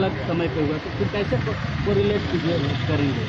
अलग समय पे हुआ, तो फिर कैसे कोरिलेट करेंगे?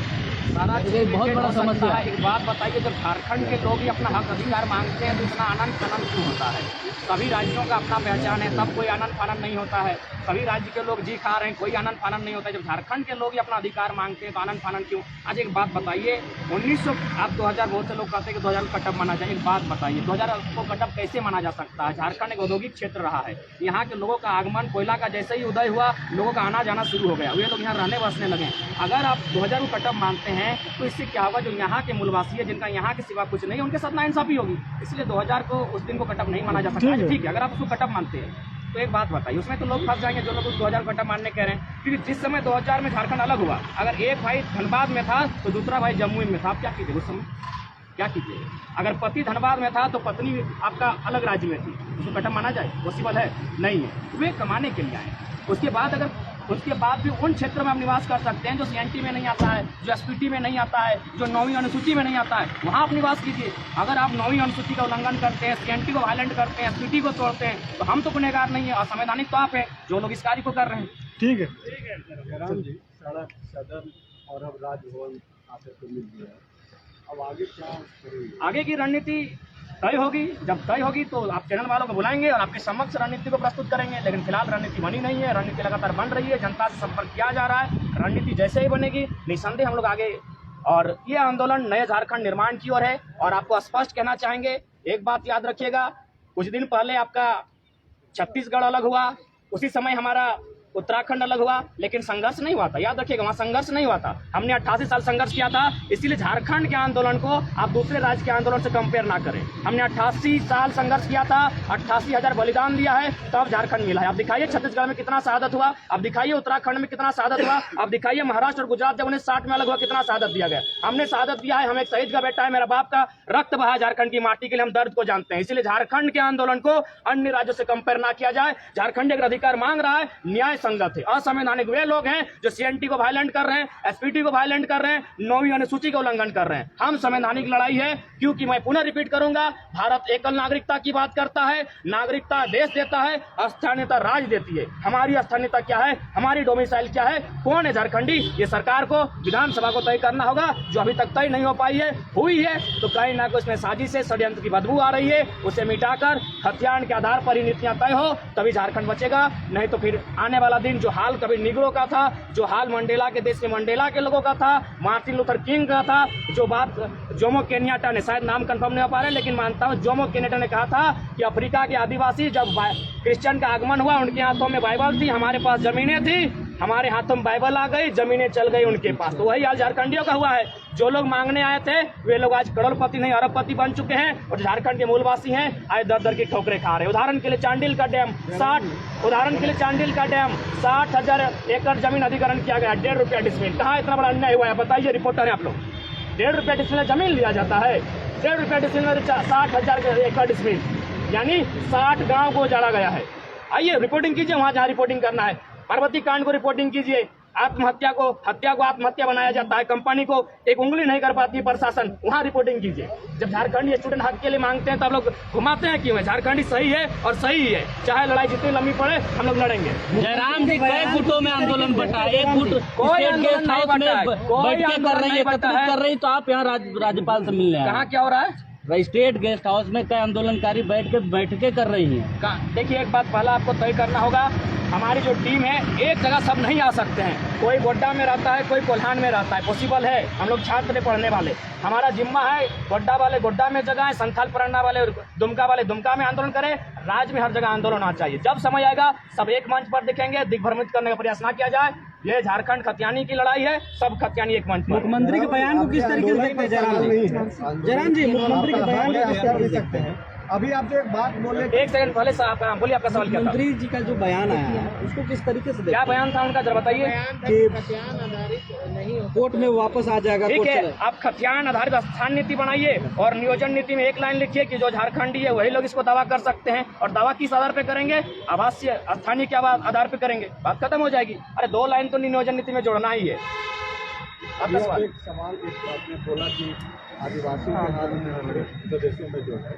सारा चीज़ बहुत बड़ा समस्या है। एक बात बताइए, जब झारखंड के लोग ही अपना हक अधिकार मांगते हैं तो इतना आनंद फानंद क्यों होता है? सभी राज्यों का अपना पहचान है, तब कोई आनंद फानंद नहीं होता है। सभी राज्य के लोग जी खा रहे हैं, कोई आनंद फानंद नहीं होता है। जब झारखंड के लोग ही अपना अधिकार मांगते हैं तो आनंद फानंद क्यों? आज एक बात बताइए, 1900 आप 2000 बहुत से लोग कहते हैं कि 2000 को कटअप माना जाए। एक बात बताइए, 2000 को कटअप कैसे माना जा सकता है? झारखंड एक औद्योगिक क्षेत्र रहा है, यहाँ के लोगों का आगमन, कोयला का जैसे ही उदय हुआ, लोगों का आना जाना शुरू हो गया, वे लोग यहाँ रहने बसने लगे। अगर आप 2000 को कटअप मानते हैं तो इससे क्या होगा? जो यहाँ के मूलवासी है, जिनका यहाँ के सिवा कुछ नहीं, उनके साथ नाइंसाफी होगी। इसलिए 2000 को उस दिन को कटअप नहीं माना जा सकता है। ठीक है, अगर आप उसको कटअप मानते हैं तो एक बात बताइए, उसमें तो लोग फंस जाएंगे जो लोग उस 2000 कटअप मानने कह रहे हैं। क्योंकि जिस समय 2000 में झारखंड अलग हुआ, अगर एक भाई धनबाद में था तो दूसरा भाई जम्मू में था, आप क्या कीजिए? उस समय क्या कीजिए? अगर पति धनबाद में था तो पत्नी आपका अलग राज्य में थी, उसको कटअप माना जाए? पॉसिबल है? नहीं है। वे कमाने के लिए आए। उसके बाद भी उन क्षेत्रों में आप निवास कर सकते हैं जो सीएनटी में नहीं आता है, जो एसपीटी में नहीं आता है, जो 9वीं अनुसूची में नहीं आता है, वहाँ आप निवास कीजिए। अगर आप 9वीं अनुसूची का उल्लंघन करते हैं, सीएनटी को वायलेंट करते हैं, एसपीटी को तोड़ते हैं, तो हम तो गुनहगार नहीं है, असंवैधानिक तो आप हैं जो लोग इस कार्य को कर रहे हैं। ठीक है। जयराम जी, सड़क, सदन और अब राजभवन आकर के मिल गया, अब आगे क्या करेंगे? आगे की रणनीति तय होगी। जब तय होगी तो आप चैनल वालों को बुलाएंगे और आपके समक्ष रणनीति को प्रस्तुत करेंगे। लेकिन फिलहाल रणनीति बनी नहीं है, रणनीति लगातार बन रही है, जनता से संपर्क किया जा रहा है। रणनीति जैसे ही बनेगी निसंदेह हम लोग आगे, और ये आंदोलन नए झारखंड निर्माण की ओर है। और आपको स्पष्ट कहना चाहेंगे, एक बात याद रखिएगा, कुछ दिन पहले आपका छत्तीसगढ़ अलग हुआ, उसी समय हमारा उत्तराखंड अलग हुआ, लेकिन संघर्ष नहीं हुआ था। याद रखिएगा, वहाँ संघर्ष नहीं हुआ था। हमने 88 साल संघर्ष किया था। इसीलिए झारखंड के आंदोलन को आप दूसरे राज्य के आंदोलन से कंपेयर ना करें। हमने 88 साल संघर्ष किया था, 88,000 बलिदान दिया है, तब झारखंड मिला है। आप दिखाइए छत्तीसगढ़ में कितना शहादत हुआ, आप दिखाइए उत्तराखंड में कितना शहादत हुआ, आप दिखाइए महाराष्ट्र और गुजरात जब 1960 में अलग हुआ कितना शहादत दिया गया। हमने शहादत दिया है, हम एक शहीद का बेटा है, मेरा बाप का रक्त बहा झारखंड की माटी के लिए, हम दर्द को जानते हैं। इसलिए झारखंड के आंदोलन को अन्य राज्यों से कंपेयर ना किया जाए। झारखंड एक अधिकार मांग रहा है, न्याय संगत है। असंवैधानिक वे लोग हैं जो सीएनटी को वायलेंट कर रहे हैं, एसपीटी को वायलेंट कर रहे हैं, 9वीं अनुसूची का उल्लंघन कर रहे हैं। हम संवैधानिक लड़ाई है, क्योंकि मैं पुनः रिपीट करूंगा, भारत एकल नागरिकता की बात करता है। नागरिकता देश देता है, स्थानीयता राज्य देती है। हमारी स्थानीयता क्या है, हमारी डोमिसाइल क्या है, कौन है झारखंडी, ये सरकार को, विधानसभा को तय करना होगा, जो अभी तक तय नहीं हो पाई है। हुई है तो कहीं ना कहीं उसमें साजिश से षड्यंत्र की बदबू आ रही है। उसे मिटाकर हथियार के आधार पर ही नीतियां तय हो, तभी झारखंड बचेगा। नहीं तो फिर आने वाला दिन जो हाल कभी निगरो का था, जो हाल मंडेला के देश में मंडेला के लोगों का था, मार्टिन लूथर किंग का था, जो बात जोमो केन्याटा ने, शायद नाम कंफर्म नहीं हो पा रहे, लेकिन मानता हूं जोमो केन्याटा ने कहा था कि अफ्रीका के आदिवासी जब क्रिश्चियन का आगमन हुआ, उनके हाथों में बाइबल थी, हमारे पास जमीनें थी, हमारे हाथों में बाइबल आ गई, जमीनें चल गई उनके पास। तो वही हाल झारखंडियों का हुआ है। जो लोग मांगने आए थे वे लोग आज करोड़पति नहीं अरबपति बन चुके हैं, और झारखंड के मूलवासी हैं आज दर दर की ठोकरें खा रहे हैं। उदाहरण के लिए चांडिल का डैम 60,000 एकड़ जमीन अधिग्रहण किया गया, 1.5 रुपया डिसमिल। कहाँ इतना बड़ा अन्याय हुआ है बताइए, रिपोर्टर है आप लोग। 1.5 रुपया डिसमिल जमीन लिया जाता है, 1.5 रुपया डिसमिल में 60,000 एकड़ डिसमिल, यानी 60 गाँव को उजाड़ा गया है। आइए रिपोर्टिंग कीजिए वहाँ जहाँ रिपोर्टिंग करना है। पार्वती कांड को रिपोर्टिंग कीजिए। हत्या को आत्महत्या बनाया जाता है, कंपनी को एक उंगली नहीं कर पाती प्रशासन, वहाँ रिपोर्टिंग कीजिए। जब झारखंड स्टूडेंट हक के लिए मांगते हैं तो आप लोग घुमाते हैं क्यों है? झारखंड सही है और सही है, चाहे लड़ाई जितनी लंबी पड़े हम लोग लड़ेंगे। जयराम जी, कई गुटों में आंदोलन बटा, एक गुट कोई आंदोलन नहीं बटा है, बैठ के कर रही है, एकत्रित कर रही, तो आप यहाँ राज्यपाल से मिलने आए। कहाँ क्या हो रहा है? स्टेट गेस्ट हाउस में कई आंदोलनकारी बैठकें कर रही हैं। देखिए, एक बात पहला आपको तय करना होगा, हमारी जो टीम है एक जगह सब नहीं आ सकते हैं। कोई गोड्डा में रहता है, कोई कोल्हान में रहता है, पॉसिबल है। हम लोग छात्र पढ़ने वाले, हमारा जिम्मा है गोड्डा वाले गोड्डा में जगह है, संथाल परन्ना वाले दुमका वाले दुमका में आंदोलन करें। राज्य में हर जगह आंदोलन होना चाहिए। जब समय आएगा सब एक मंच पर दिखेंगे, दिग्भ्रमित करने का प्रयास ना किया जाए। ये झारखंड खतियानी की लड़ाई है, सब खतियानी एक मंच पर। मुख्यमंत्री के बयान को किस तरीके से देखते हैं जयराम जी? मुख्यमंत्री के बयान को किस तरीके से देखते हैं? अभी आप जो एक बात बोले, एक सेकंड पहले बोलिए, आपका सवाल क्या था? मुख्यमंत्री जी का जो बयान आया है उसको किस तरीके से क्या बयान था उनका, जरा बताइए। कोर्ट में वापस आ जाएगा। ठीक है, आप खतियान आधारित स्थान नीति बनाइए और नियोजन नीति में एक लाइन लिखिए कि जो झारखंडी है वही लोग इसको दावा कर सकते हैं। और दावा किस आधार पे करेंगे? आवासीय स्थानीय के आधार पे करेंगे, बात खत्म हो जाएगी। अरे 2 लाइन तो नियोजन नीति में जोड़ना ही है। आपका सवाल। एक सवाल इस बात में बोला कि आदिवासियों के हाथ में हमारे प्रदेशों में जो है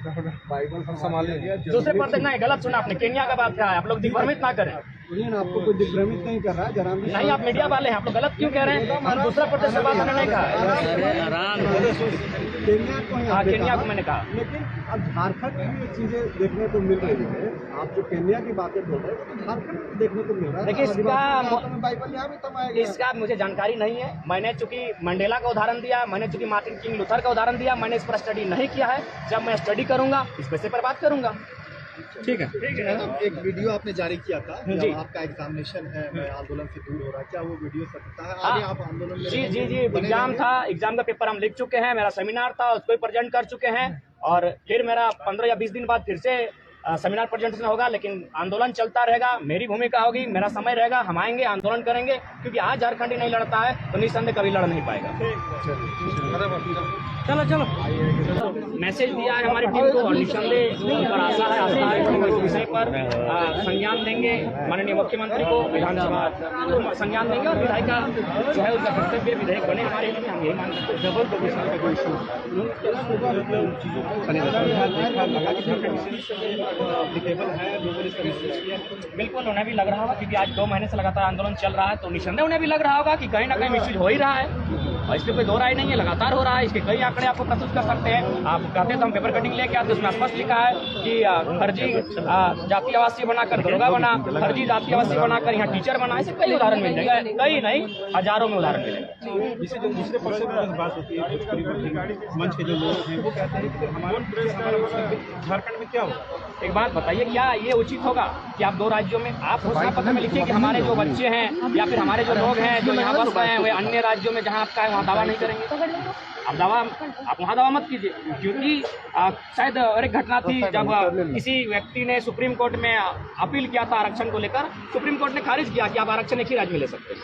बाइबल संभाले गया। दूसरे पर देखना है, गलत सुना आपने, केन्या का बात कहा है, आप लोग दिग्भ्रमित ना करें। आपको कोई दिग्भ्रमित नहीं कर रहा है जरा भी। नहीं, आप मीडिया वाले हैं, आप लोग गलत क्यों कह रहे हैं? हम दूसरा प्रदेश से बात मैंने नहीं कहा केन्या को हाँ, केन्या को मैंने कहा। लेकिन अब झारखंड में ये चीजें देखने को मिल रही है। आप जो केन्या की बातें बोल रहे हैं झारखंड में देखने को मिल रहा है। देखिए, बाइबल यहाँ भी तमाया गया है। इसका मुझे जानकारी नहीं है। मैंने चूंकि मंडेला का उदाहरण दिया, मैंने चूंकि मार्टिन किंग लूथर का उदाहरण दिया, मैंने इस पर स्टडी नहीं किया है। जब मैं स्टडी करूंगा इस विषय पर बात करूंगा। ठीक है। एक वीडियो आपने जारी किया था जी। जब आपका एग्जामिनेशन है आंदोलन से दूर हो रहा है, क्या वो वीडियो सत्यता है? हाँ। आगे आप आंदोलन में जी रहेंगे? जी जी, एग्जाम था, एग्जाम का पेपर हम लिख चुके हैं, मेरा सेमिनार था उसको प्रेजेंट कर चुके हैं, और फिर मेरा 15 या 20 दिन बाद फिर से सेमिनार प्रेजेंटेशन होगा। लेकिन आंदोलन चलता रहेगा, मेरी भूमिका होगी, मेरा समय रहेगा, हम आएंगे, आंदोलन करेंगे, क्योंकि आज झारखंड ही नहीं लड़ता है तो निस्संदेह कभी लड़ नहीं पाएगा। चलो चलो। मैसेज दिया है हमारी टीम को, और निस्संदेह उन पर आशा है कि इस विषय पर संज्ञान देंगे, माननीय मुख्यमंत्री को विधानसभा संज्ञान देंगे, और विधायक का जो है उसका कर्तव्य विधेयक बने हमारे लिए, हम यही मानते हैं। बिल्कुल उन्हें भी लग रहा होगा, क्योंकि आज 2 महीने से लगातार आंदोलन चल रहा है, तो निस्संदेह उन्हें भी लग रहा होगा कि कहीं ना कहीं मिसयूज हो ही रहा है, और इसमें कोई दो राय नहीं है, लगातार हो रहा है। इसके कई आंकड़े आपको प्रस्तुत कर सकते हैं। आप कहते हैं तो हम पेपर कटिंग लेके आते, उसमें स्पष्ट लिखा है कि फर्जी जाति आवासीय बनाकर दरोगा बना, फर्जी जाति आवासीय बनाकर यहाँ टीचर बना, ऐसे कई उदाहरण मिल जाएंगे, कई नहीं हजारों में उदाहरण मिलेंगे। जिसे जो दूसरे पक्ष में बात होती है, मंच के जो लोग हैं वो कहते हैं कि हमारा झारखंड में क्या होगा। एक बात बताइए, क्या ये उचित होगा कि आप 2 राज्यों में आप घोषणा पत्र में लिखिए कि हमारे जो बच्चे हैं या फिर हमारे जो लोग हैं जो यहाँ बस गए हैं वे अन्य राज्यों में जहाँ आपका है वहाँ दावा नहीं करेंगे? आप वहाँ दावा मत कीजिए, क्योंकि शायद और एक घटना थी जब किसी व्यक्ति ने सुप्रीम कोर्ट में अपील किया था आरक्षण को लेकर, सुप्रीम कोर्ट ने खारिज किया कि आप आरक्षण एक ही राज्य में ले सकते हैं।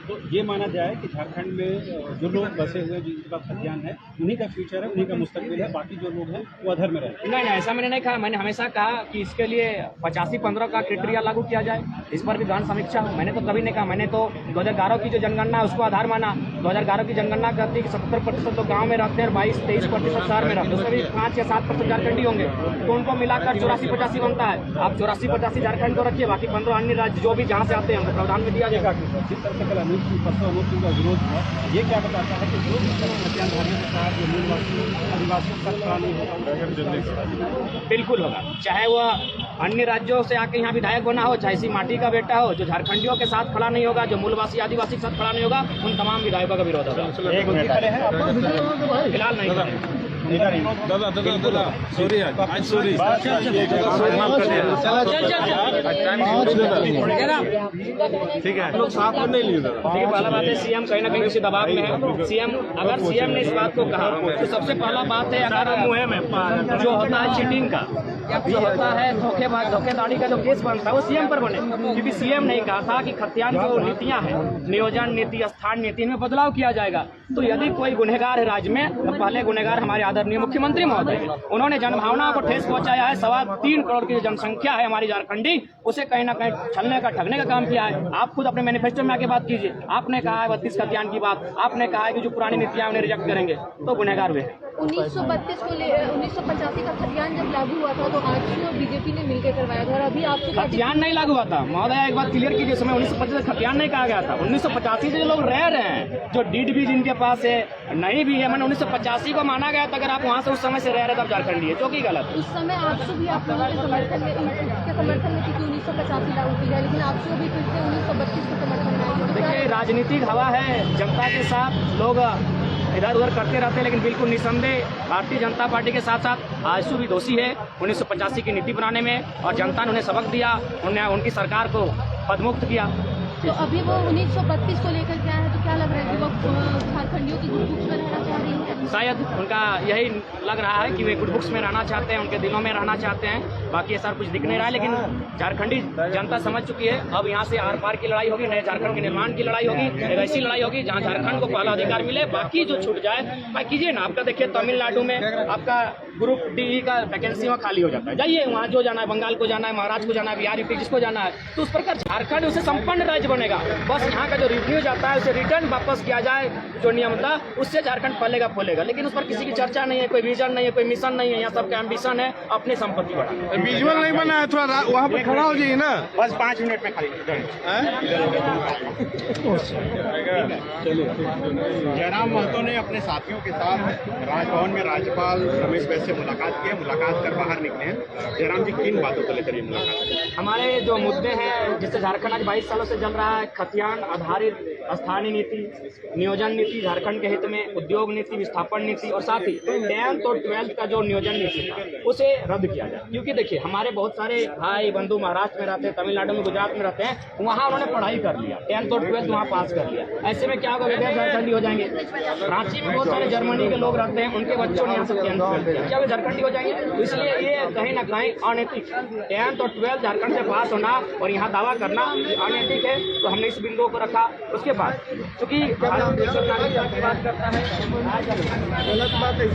तो ये माना जाए कि झारखंड में जो लोग बसे हुए हैं, जिनके पास खतियान है, उन्हीं का फ्यूचर है, उन्हीं का मुस्तकबिल है, बाकी जो लोग हैं वो अधर में रहे। नहीं, ऐसा मैंने नहीं कहा। मैंने हमेशा कहा कि इसके लिए 85-15 का क्राइटेरिया लागू किया जाए, इस पर भी गहन समीक्षा हो। मैंने तो कभी नहीं कहा, मैंने तो 2011 की जो जनगणना है उसको आधार माना। 2011 की जनगणना कहती है कि 70% तो गाँव में रहते हैं और 22-23% शहर में रहते हैं, उसमें भी 5 या 7% झारखंडी होंगे, तो उनको मिलाकर 84-85 बनता है। आप 84-85 झारखंड को रखिए, बाकी 15 अन्य राज्य जो भी जहाँ से आते हैं उनको प्रावधान में दिया जाएगा। जिस तरह से कल अनूप का विरोध हुआ, ये क्या बताता है कि जो भी खतियानधारियों के साथ जो मूलवासी आदिवासियों का खड़ा नहीं होगा? बिल्कुल होगा, चाहे वह अन्य राज्यों से आके यहाँ विधायक बना हो, चाहे इसी माटी का बेटा हो, जो झारखंडियों के साथ खड़ा नहीं होगा, जो मूलवासी आदिवासी के साथ खड़ा नहीं होगा, उन तमाम विधायकों का विरोध होगा। फिलहाल नहीं करेंगे। दादा सॉरी आज सॉरी ठीक है, लोग साथ में नहीं लिए। देखिए, पहला बात है सीएम कहीं ना कहीं किसी दबाव में है। सीएम अगर सीएम ने इस बात को कहा तो सबसे पहला बात है, अगर जो होता है चीटिंग का, जो होता है धोखेधड़ी का जो केस बनता है वो सीएम पर बने, क्योंकि सीएम ने कहा था कि खतियान की जो नीतियां हैं, नियोजन नीति, स्थान नीति में बदलाव किया जाएगा। तो यदि कोई गुनहगार है राज्य में, तो पहले गुनहगार हमारे आदरणीय मुख्यमंत्री महोदय, उन्होंने जनभावना को ठेस पहुंचाया है। 3.25 करोड़ की जनसंख्या है हमारी झारखंडी, उसे कहीं ना कहीं छलने का ठगने का काम किया है। आप खुद अपने मैनिफेस्टो में आके बात कीजिए, आपने कहा है 32 खतियान की बात, आपने कहा है कि जो पुरानी नीतियां उन्हें रिजेक्ट करेंगे, तो गुनहगार हुए। 1985 का खतियान जब लागू हुआ था तो आजसू और बीजेपी ने मिलकर करवाया था, और अभी आपको खतियान नहीं लागू हुआ था महोदय, एक बात क्लियर कीजिए। समय 1985 खतियान नहीं कहा गया था। 1985 से जो लोग रह रहे हैं, जो डीड भी जिनके पास है, नहीं भी है, मैंने 1985 को माना गया था। अगर आप वहाँ से उस समय से रह रहे तब झारखंडी है, जो कि गलत है। उस समय आजसू भी आप लोगों के समर्थन में क्योंकि 1985 लागू की जाए, लेकिन आजसू भी फिर से 1932 के समर्थन में। देखिए, राजनीतिक हवा है, जनता के साथ लोग इधर उधर करते रहते हैं, लेकिन बिल्कुल निसंदेह भारतीय जनता पार्टी के साथ साथ आजसू भी दोषी है 1985 की नीति बनाने में, और जनता ने उन्हें सबक दिया, उन्हें उनकी सरकार को पदमुक्त किया। तो अभी वो 1932 को लेकर क्या है, तो क्या लग रहा है कि वो झारखंडियों की गुड बुक्स में रहना चाह रही है? शायद उनका यही लग रहा है कि वे गुड बुक्स में रहना चाहते हैं, उनके दिलों में रहना चाहते हैं। बाकी ऐसा कुछ दिख नहीं रहा है, लेकिन झारखंडी जनता समझ चुकी है। अब यहाँ से आर पार की लड़ाई होगी, नए झारखंड के निर्माण की लड़ाई होगी। एक ऐसी लड़ाई होगी जहाँ झारखंड को पहला अधिकार मिले, बाकी जो छूट जाए भाई कीजिए ना। आपका देखिए तमिलनाडु में आपका ग्रुप डी का वैकेंसी वहाँ खाली हो जाता है, जाइए वहाँ जो जाना है, बंगाल को जाना है, महाराष्ट्र को जाना है, बिहार यूपी जिसको जाना है, तो उस प्रकार झारखंड उसे संपन्न राज्य बनेगा। बस यहाँ का जो रेवेन्यू जाता है उसे रिटर्न वापस किया जाए, जो नियम था उससे झारखंड फलेगा। लेकिन उस पर किसी की चर्चा नहीं है, कोई विजन नहीं है, कोई मिशन नहीं है। यहाँ सबका एम्बिशन है अपनी संपत्ति बढ़ाना। विजुअल नहीं बना है, थोड़ा वहाँ पे खड़ा हो जाइए ना। बस 5 मिनट में खाली। जयराम महतो ने अपने साथियों के साथ राजभवन में राज्यपाल रमेश बैस से मुलाकात की। मुलाकात कर बाहर निकले हैं। जयराम जी, किन बातों को लेकर ये मुलाकात? हमारे जो मुद्दे हैं, जिससे झारखंड आज 22 सालों से चल रहा है, खतियान आधारित स्थानीय नीति, नियोजन नीति झारखंड के हित में, उद्योग नीति, विस्थापन नीति और साथ ही 10th और 12th का जो नियोजन नीति था उसे रद्द किया जाए। क्योंकि देखिए हमारे बहुत सारे भाई बंधु महाराष्ट्र में रहते हैं, तमिलनाडु में, गुजरात में रहते हैं, वहाँ उन्होंने पढ़ाई कर लिया, 10th और 12th वहाँ पास कर लिया। ऐसे में क्या होगा, वगैरह झारखंडी हो जाएंगे। रांची में बहुत सारे जर्मनी के लोग रहते हैं, उनके बच्चों ने यहाँ से 10th 12th किया, क्या वे झारखंडी हो जाएंगे? तो इसलिए ये कहीं ना कहीं अनैतिक, 10th और 12th झारखंड से पास होना और यहाँ दावा करना अनैतिक है। तो हमने इस बिंदु को रखा। उसके बाद क्योंकि बात करता है, गलत बात है।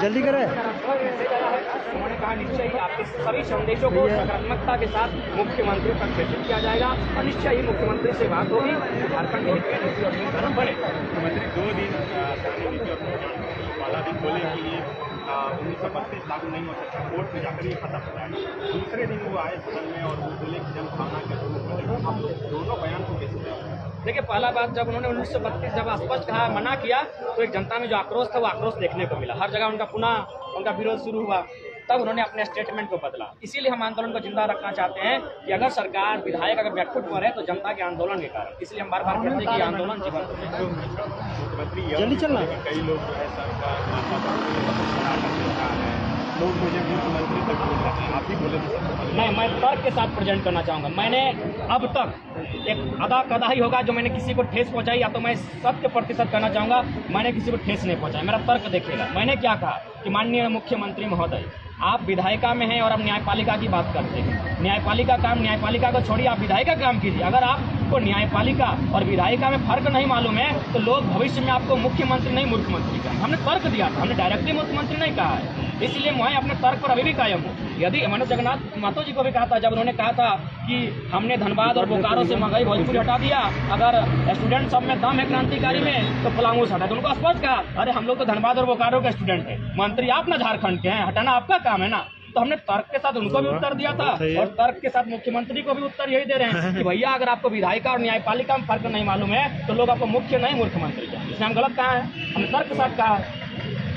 जल्दी करें। उन्होंने कहा निश्चय ही आपके सभी संदेशों को सकारात्मकता के साथ मुख्यमंत्री तक प्रेषित किया जाएगा और निश्चय ही मुख्यमंत्री से बात होगी, झारखंड के हित में नीति और नीति बने। मुख्यमंत्री 2 दिन वाला दिन बोले कि ये 1932 लागू नहीं हो सकता, कोर्ट में जाकर ये खत्म हो जाएगा। दूसरे दिन वो आए सदन में और वो बोले कि जनभावना के अनुरूप हम लोग दोनों बयान को कैसे देखें? देखिए, पहला बात, जब उन्होंने 1932 जब स्पष्ट कहा, मना किया, तो एक जनता में जो आक्रोश था वो आक्रोश देखने को मिला। हर जगह उनका पुनः उनका विरोध शुरू हुआ। तब उन्होंने अपने स्टेटमेंट को बदला। इसीलिए हम आंदोलन को जिंदा रखना चाहते हैं कि अगर सरकार विधायक अगर बैकफुट पर है तो जनता के आंदोलन के कारण। इसलिए हम बार बार कहते हैं कि आंदोलन जीवन जल्दी चलना। कई लोग जो है लोग मुझे मुख्यमंत्री तक बोल रहे हैं, आप ही बोले तो नहीं, मैं तर्क के साथ प्रेजेंट करना चाहूँगा। मैंने अब तक एक अदा कदा ही होगा जो मैंने किसी को ठेस पहुँचाई, या तो मैं 100% कहना चाहूँगा मैंने किसी को ठेस नहीं पहुँचाई। मेरा तर्क देखिएगा, मैंने क्या कहा कि माननीय मुख्यमंत्री महोदय, आप विधायिका में हैं और अब न्यायपालिका की बात करते हैं। न्यायपालिका काम, न्यायपालिका को छोड़िए, आप विधायिका काम कीजिए। अगर आपको न्यायपालिका और विधायिका में फर्क नहीं मालूम है तो लोग भविष्य में आपको मुख्यमंत्री नहीं मुख्यमंत्री कहें। हमने तर्क दिया था, हमने डायरेक्टली मुख्यमंत्री नहीं कहा है। इसलिए मैं अपने तर्क पर अभी भी कायम हूँ। यदि मैंने जगन्नाथ महतो जी को भी कहा था, जब उन्होंने कहा था कि हमने धनबाद और बोकारो से महंगाई भोजपुरी हटा दिया, अगर स्टूडेंट सब में दम है क्रांतिकारी में तो पलामू से हटा, तो उनको स्पष्ट कहा, अरे हम लोग तो धनबाद और बोकारो के स्टूडेंट हैं, मंत्री आप ना झारखंड के हैं, हटाना आपका काम है ना। तो हमने तर्क के साथ उनको भी उत्तर दिया था और तर्क के साथ मुख्यमंत्री को भी उत्तर यही दे रहे हैं कि भैया अगर आपको विधायिका और न्यायपालिका में फर्क नहीं मालूम है तो लोग आपको मुख्य नहीं मुख्यमंत्री कहें। इसमें हम गलत कहा है, हमने तर्क के साथ कहा है।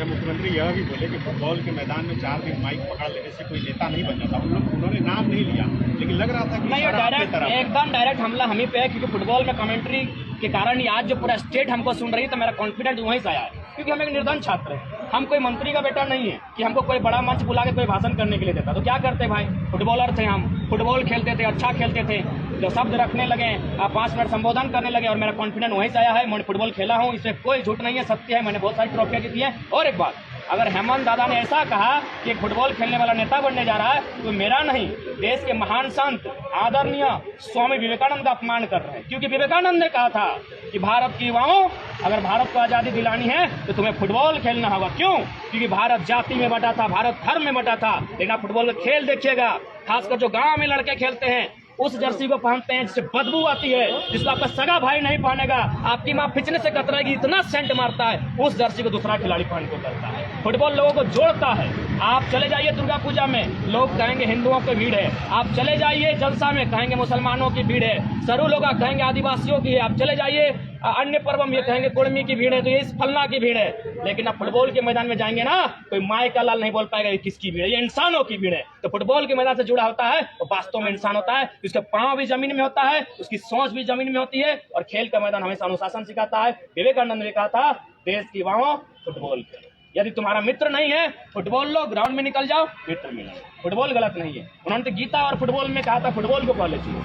मुख्यमंत्री यह भी बोले कि फुटबॉल के मैदान में 4 दिन माइक पकड़ लेने से कोई नेता नहीं बन जाता। उन्होंने नाम नहीं लिया, लेकिन लग रहा था कि नहीं, डायरेक्ट एकदम डायरेक्ट हमला हम ही पे है, क्योंकि फुटबॉल में कमेंट्री के कारण ही आज जो पूरा स्टेट हमको सुन रही है, तो मेरा कॉन्फिडेंस वहीं से आया है। क्योंकि हम एक निर्धन छात्र हैं, हम कोई मंत्री का बेटा नहीं है कि हमको कोई बड़ा मंच बुला के कोई भाषण करने के लिए देता। तो क्या करते भाई, फुटबॉलर थे हम, फुटबॉल खेलते थे, अच्छा खेलते थे, जो शब्द रखने लगे, 5 मिनट संबोधन करने लगे और मेरा कॉन्फिडेंस वहीं से आया है। मैंने फुटबॉल खेला हूँ, इसमें कोई झूठ नहीं है, सत्य है। मैंने बहुत सारी ट्रॉफियाँ जीती हैं। और एक बात, अगर हेमंत दादा ने ऐसा कहा कि एक फुटबॉल खेलने वाला नेता बनने जा रहा है तो मेरा नहीं, देश के महान संत आदरणीय स्वामी विवेकानंद का अपमान कर रहे हैं। क्योंकि विवेकानंद ने कहा था कि भारत के युवाओं, अगर भारत को आज़ादी दिलानी है तो तुम्हें फुटबॉल खेलना होगा। क्यों? क्योंकि भारत जाति में बटा था, भारत धर्म में बटा था। लेकिन आप फुटबॉल का खेल देखिएगा, खासकर जो गाँव में लड़के खेलते हैं उस जर्सी को पहनते हैं जिससे बदबू आती है, जिसको आपका सगा भाई नहीं पहनेगा, आपकी माँ खींचने से कतराएगी, इतना सेंट मारता है, उस जर्सी को दूसरा खिलाड़ी पहन के उतरता है। फुटबॉल लोगों को जोड़ता है, आप चले जाइए दुर्गा पूजा में, लोग कहेंगे हिंदुओं की भीड़ है। आप चले जाइए जलसा में, कहेंगे मुसलमानों की भीड़ है। सरू लोग कहेंगे आदिवासियों की है। आप चले जाइए अन्य पर्व में, ये कहेंगे कुर्मी की भीड़ है, तो ये फलना की भीड़ है। लेकिन अब फुटबॉल के मैदान में जाएंगे ना, कोई माए का लाल नहीं बोल पाएगा ये किसकी भीड़ है, ये इंसानों की भीड़ है। तो फुटबॉल के मैदान से जुड़ा होता है वो वास्तव में इंसान होता है, उसका पाँव भी जमीन में होता है, उसकी सोच भी जमीन में होती है। और खेल का मैदान हमेशा अनुशासन सिखाता है। विवेकानंद ने कहा था, देश की युवाओं फुटबॉल खेलो। यदि तुम्हारा मित्र नहीं है फुटबॉल लो, ग्राउंड में निकल जाओ, मित्र मिलो। फुटबॉल गलत नहीं है। उन्होंने तो गीता और फुटबॉल में कहा था फुटबॉल को पहले चाहिए,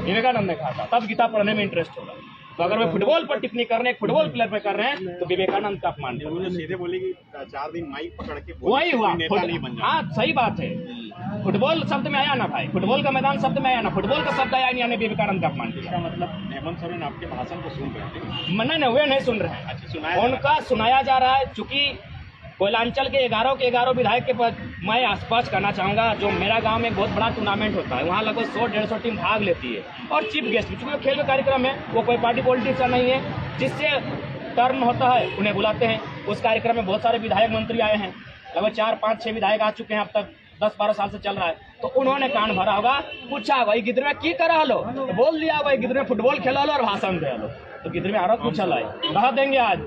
विवेकानंद ने कहा था, तब गीता पढ़ने में इंटरेस्ट होगा। तो अगर वे फुटबॉल पर टिप्पणी कर रहे हैं, फुटबॉल प्लेयर पे कर रहे हैं, तो विवेकानंद का अपमान है। उन्होंने सीधे बोले कि 4 दिन माइक पकड़ के वही हुआ, नेता नहीं बन जाए। हाँ सही बात है। फुटबॉल शब्द में आया ना भाई, फुटबॉल का मैदान शब्द में आया ना, फुटबॉल का शब्द आया नहीं, विवेकानंद का अपमान किया। मतलब हेमंत सोरेन आपके भाषण को सुन रहे थे? नहीं, वे नहीं सुन रहे हैं। अच्छा, सुनाया उनका सुनाया जा रहा है। चूंकि कोयलांचल के 11 विधायक के पद मैं स्पष्ट करना चाहूँगा, जो मेरा गांव में एक बहुत बड़ा टूर्नामेंट होता है, वहाँ लगभग 100-150 टीम भाग लेती है। और चीफ गेस्ट, चूँकि खेल का कार्यक्रम है, वो कोई पार्टी पॉलिटिक्स नहीं है, जिससे टर्न होता है उन्हें बुलाते हैं। उस कार्यक्रम में बहुत सारे विधायक मंत्री आए हैं, लगभग 4-5-6 विधायक आ चुके हैं, अब तक 10-12 साल से चल रहा है। तो उन्होंने कान भरा होगा, पूछा भाई गिद्र में की करा लो, तो बोल दिया भाई गिद्र में फुटबॉल खेला लो और भाषण दे लो। तो गिद्र में आरोप पूछा लाए कहा देंगे आज।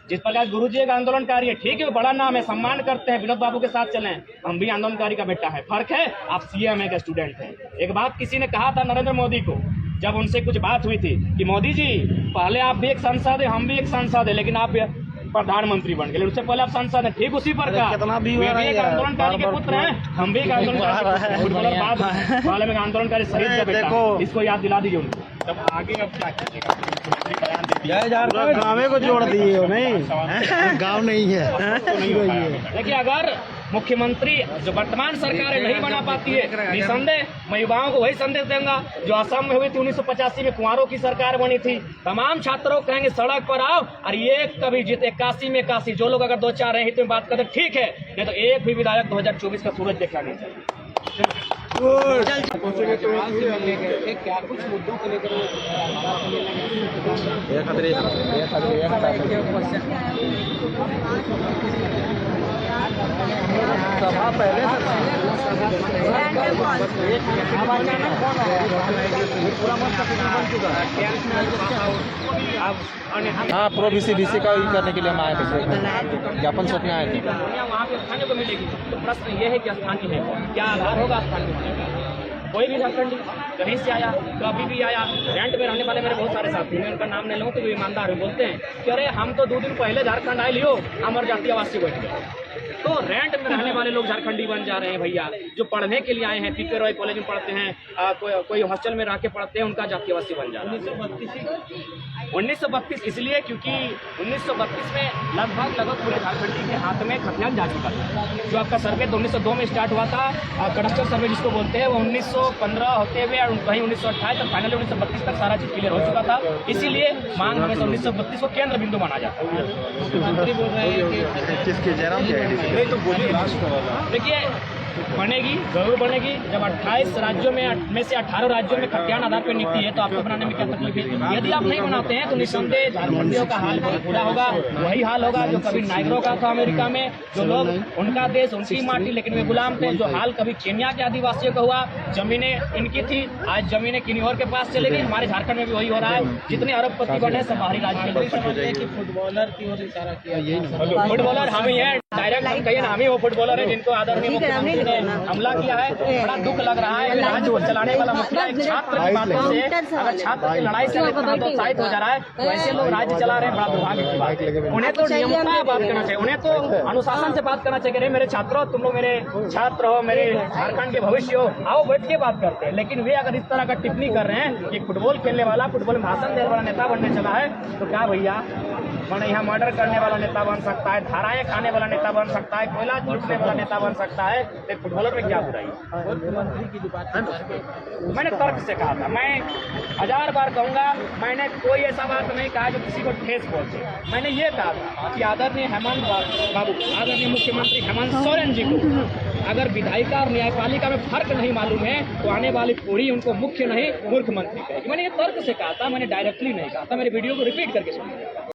जिस प्रकार गुरुजी का आंदोलनकारी है, ठीक है, बड़ा नाम है, सम्मान करते हैं, विनोद बाबू के साथ चले, हम भी आंदोलनकारी का बेटा है। फर्क है आप सीएम के स्टूडेंट हैं। एक बात किसी ने कहा था नरेंद्र मोदी को, जब उनसे कुछ बात हुई थी कि मोदी जी पहले आप भी एक सांसद है, हम भी एक सांसद है, लेकिन आप प्रधानमंत्री बन गए, उससे पहले आप सांसद हैं। ठीक उसी प्रकार एक आंदोलनकारी के पुत्र हैं, हम भी एक आंदोलनकारी, फुटबॉलर बाद पहले में आंदोलनकारी शहीद का बेटा, इसको याद दिला दीजिए उनको। तब आगे अब क्या कीजिएगा? गाँव को जोड़ दिए हो, नहीं गाँव नहीं है। देखिए, अगर मुख्यमंत्री जो वर्तमान सरकार है नहीं बना पाती है, निसंदेह मैं युवाओं को वही संदेश दूंगा जो असम में हुई थी 1985 में, कुंवारों की सरकार बनी थी। तमाम छात्रों को कहेंगे सड़क पर आओ, और ये कभी जीत 81 में 81, जो लोग अगर 2-4 रहे तो बात करते ठीक है, नहीं तो एक भी विधायक 2024 का सूरज देखना नहीं चाहिए। क्या कुछ मुद्दों को लेकर सभा पहले हाँ, प्रो बीसी का यूज करने के लिए हम आए थे, ज्ञापन सौंपने आए थे। वहाँ पे स्थानीय को मिलेगी। तो प्रश्न ये है कि स्थानीय है, क्या आधार होगा स्थानीय होने का? कोई भी झारखंडी कहीं से आया, कभी भी आया, रेंट में रहने वाले मेरे बहुत सारे साथी हैं, उनका नाम ले लूँ तो वो ईमानदार है, बोलते हैं कि अरे हम तो 2 दिन पहले झारखंड आए लियो, हमारे जातीय आवास से बैठ गए। तो रेंट में रहने वाले लोग झारखंडी बन जा रहे हैं भैया। जो पढ़ने के लिए आए हैं, पीके रॉय कॉलेज में पढ़ते हैं, कोई हॉस्टल में रह के पढ़ते हैं, उनका जातीय आवासी बन जा रहा है। 1932 इसलिए क्योंकि 1932 में लगभग पूरे झारखंडी के हाथ में खतियान जा चुका था। जो आपका सर्वे तो 1902 में स्टार्ट हुआ था, कड़स्टर सर्वे जिसको बोलते हैं, वो 1915 होते हुए कहीं 1928 तक, फाइनली 1932 तक सारा चीज क्लियर हो चुका था। इसीलिए मांग हमेशा 1932 को केंद्र बिंदु माना जाता है। मुख्यमंत्री बोल रहे हैं कि किसके जयराम देखिए बनेगी, जरूर बनेगी। जब 28 राज्यों में से 18 राज्यों में खतियान आधार पर नीति है, तो आपको बनाने में क्या तकलीफ है? यदि आप नहीं बनाते हैं तो निस्संदेह झारखंडियों का हाल बहुत बुरा होगा। वही हाल होगा जो कभी नाइग्रो का था अमेरिका में, जो लोग उनका देश उनकी माटी लेकिन वे गुलाम थे, जो हाल कभी केन्या के आदिवासियों का हुआ। जमीनें इनकी थी, आज जमीनें किन्हीं और के पास चली गई। हमारे झारखंड में भी वही हो रहा है। जितने अरबपति बने सब बाहरी राज्य के लोग। फुटबॉलर की ओर इशारा किया, फुटबॉलर हम ही है, डायरेक्ट हम कहिए ना, हम ही वो फुटबॉलर है जिनको आदरणीय मुख्यमंत्री ने हमला किया है। बड़ा दुख लग रहा है। राज्य को चलाने वाला मुखिया एक छात्र की बातों से, अगर छात्र की लड़ाई से प्रोत्साहित हो जा रहा है, तो ऐसे लोग राज्य चला रहे हैं, बड़ा दुर्भाग्य की बात है। उन्हें तो नियमता बात करना चाहिए, उन्हें तो अनुशासन से बात करना चाहिए। अरे मेरे छात्रों, तुम लोग मेरे छात्र हो, मेरे झारखंड के भविष्य हो, आओ बैठ के बात करते हैं। लेकिन वे अगर इस तरह का टिप्पणी कर रहे हैं कि फुटबॉल खेलने वाला, फुटबॉल में भाषण देने वाला नेता बनने चला है, तो क्या भैया मैंने यहाँ मर्डर करने वाला नेता बन सकता है, धाराएं खाने वाला नेता बन सकता है, कोयला लूटने वाला नेता बन सकता है, तो फुटबॉलर में क्या बुराई? मैंने तर्क से कहा था, मैं 1000 बार कहूँगा, मैंने कोई ऐसा बात नहीं कहा जो किसी को ठेस पहुँचे। मैंने ये कहा था कि आदरणीय हेमंत बाबू, आदरणीय मुख्यमंत्री हेमंत सोरेन जी को अगर विधायिका और न्यायपालिका में फर्क नहीं मालूम है, तो आने वाली पीढ़ी उनको मुख्य नहीं मूर्ख मंत्री कहेगी। मैंने ये तर्क से कहा था, मैंने डायरेक्टली नहीं कहा था। मेरे वीडियो को रिपीट करके सुनिए।